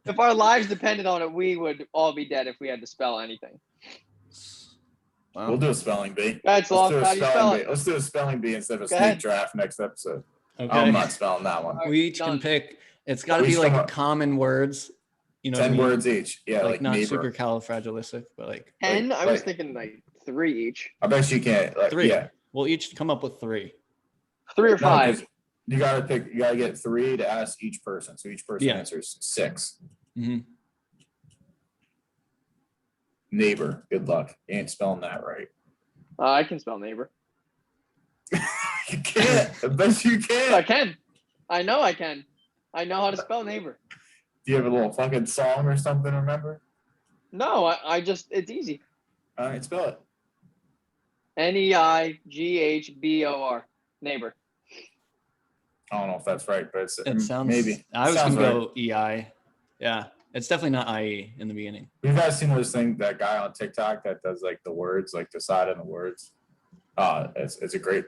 if our lives depended on it, we would all be dead if we had to spell anything. Wow. We'll do a spelling bee. That's lost. How do you spell it? Let's do a spelling bee instead of a Go snake ahead. draft next episode. Okay. I'm not spelling that one. We each Done. can pick. It's got to We be each like come up- common words. You know, what I 10 mean? words each. Yeah, like not neighbor. supercalifragilistic, but like 10? I was like- thinking like 3 each. I bet you can't. Like, 3. Yeah. We'll each come up with 3. 3 or No, 5. 'cause you gotta pick. You gotta get 3 to ask each person. So each person Yeah. answers 6. Mm-hmm. Neighbor. Good luck. You ain't spelling that right. I can spell neighbor. You can't. I bet you I can't. can. I know I can. I know how to spell neighbor. Do you have a little fucking song or something? Remember? No, I just, it's easy. All right, spell it. Neighbor. Neighbor. I don't know if that's right, but It sounds. maybe. I was Sounds gonna right. go EI. Yeah, it's definitely not IE in the beginning. You guys seen those thing? That guy on TikTok that does like the words, like deciding the words. It's a great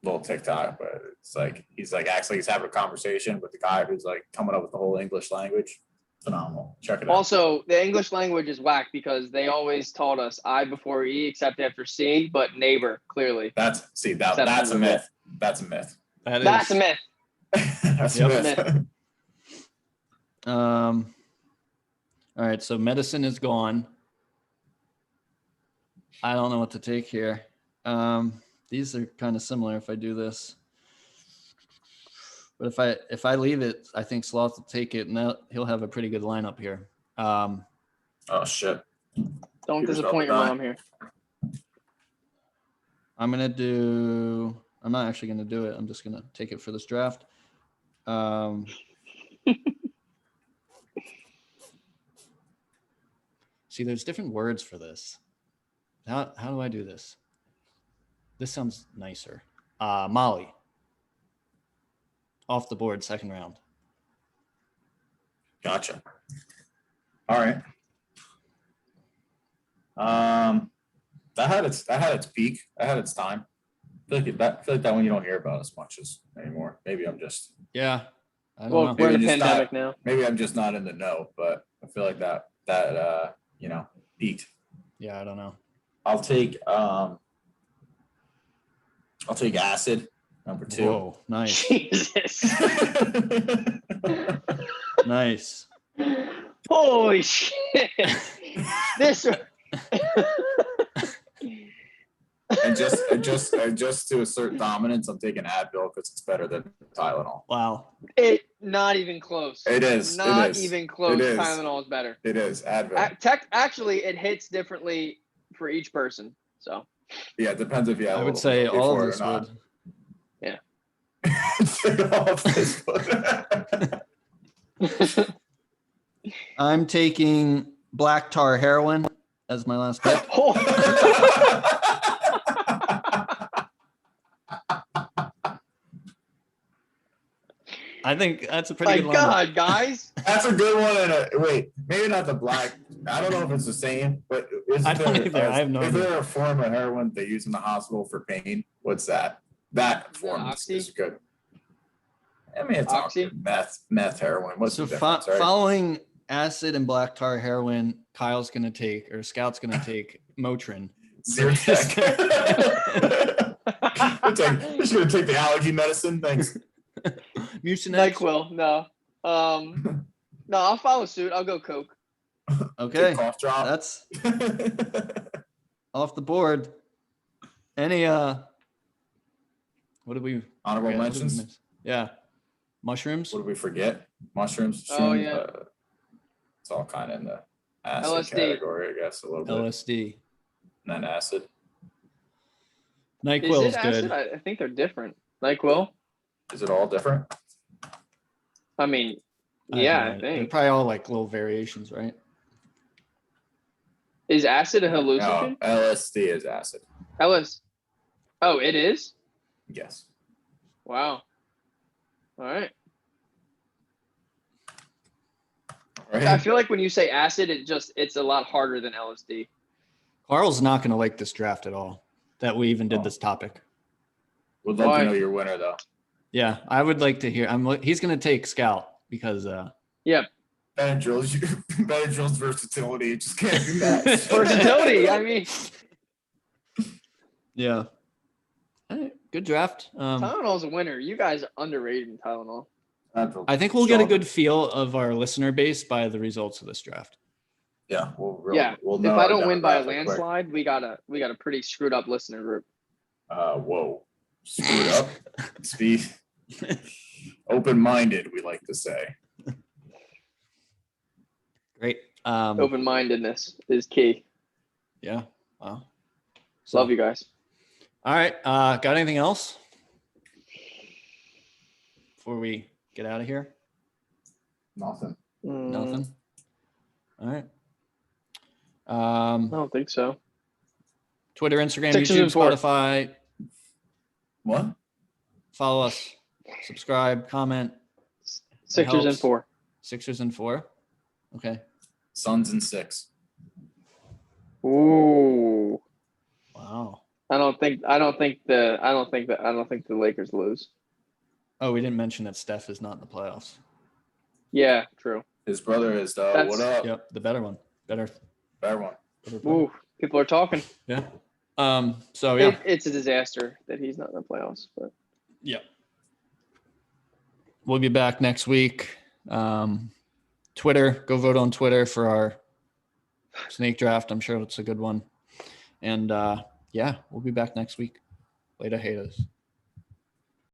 little TikTok, but it's like he's having a conversation with the guy who's like coming up with the whole English language. Phenomenal. Check it out. Also, the English language is whack because they always taught us I before E except after C, but neighbor, clearly. That's a Except myth. for That's a myth. That is. That's a myth. That's Yep. Smith. All right, so medicine is gone. I don't know what to take here. These are kind of similar if I do this. But if I leave it, I think Sloth will take it, and he'll have a pretty good lineup here. Oh shit! Don't Peter's disappoint your about to mom here. I'm not actually gonna do it. I'm just gonna take it for this draft. See, there's different words for this. How do I do this? This sounds nicer. Molly. Off the board, second round. Gotcha. All right. That had its peak. That had its time. I feel like that one you don't hear about as much as anymore. Maybe I'm just Yeah. I don't Well, know. we're in Maybe a just pandemic not- now. maybe I'm just not in the know, but I feel like that peaked. Yeah, I don't know. I'll take acid number 2. Whoa, nice. Jesus. Nice. Holy shit. This. and just to assert dominance, I'm taking Advil because it's better than Tylenol. Wow. Not even close. It is. Not It is. even close. It is. Tylenol is better. It is Advil. Actually, it hits differently for each person. So. Yeah, it depends if you have. I a would little say bit all before of it this or not. would. All of this would. I'm taking black tar heroin as my last pick. I think that's a pretty My good lineup. God, guys. That's a good one. Wait, maybe not the black. I don't know if it's the same, but I don't either. I have no is idea. there a form of heroin they use in the hospital for pain? What's that? That form Oxy? is good. I mean, it's Oxy? all meth, heroin. What's So the difference, right? following acid and black tar heroin, Scout's going to take Motrin. Zyrtec. I'm just going to take the allergy medicine. Thanks. Mucinex. NyQuil. No. No, I'll follow suit. I'll go Coke. Okay. Take cough drop. That's off the board. Any what did we Honorable forget? What did we mentions? miss? Yeah. Mushrooms. What did we forget? Mushrooms. Oh, shrooms, yeah. It's all kind of in the acid LSD. category, I guess, a little bit. LSD. And then acid. NyQuil Is is it good. acid? I think they're different. NyQuil? Is it all different? I mean, I yeah, have no I idea. They're think. probably all like little variations, right? Is acid a No, hallucinogen? LSD is acid. Oh, it is? Yes. Wow. All right. Right? I feel like when you say acid, it's a lot harder than LSD. Carl's not going to like this draft at all. That we even did Oh. this topic. Would love Why? to know your winner, though. Yeah, I would like to hear. He's going to take Scout because Benadryl's versatility. It just can't be matched. Versatility. I mean, yeah. All right, good draft. Tylenol's a winner. You guys are underrated in Tylenol. I think we'll get a good feel of our listener base by the results of this draft. Yeah. We'll If know I our don't win by a demographic quick. landslide, we got a pretty screwed up listener group. Whoa. Screwed up. Speed. Open-minded, we like to say. Great. Open-mindedness is key. Yeah. Wow. Love you guys. All right. Got anything else before we get out of here? Nothing. Nothing. All right. I don't think so. Twitter, Instagram, Sixers YouTube, and four. Spotify. What? Follow us. Subscribe. Comment. Sixers and helps. 4. Sixers and 4. Okay. Suns and 6. Ooh. Wow. I don't think the Lakers lose. Oh, we didn't mention that Steph is not in the playoffs. Yeah, true. His brother is, though. That's- What up? Yep, the better one. Better Better one. player. Ooh, people are talking. Yeah. So yeah. It's a disaster that he's not in the playoffs, but Yep. we'll be back next week. Twitter, go vote on Twitter for our snake draft. I'm sure it's a good one. And yeah, we'll be back next week. Later, haters.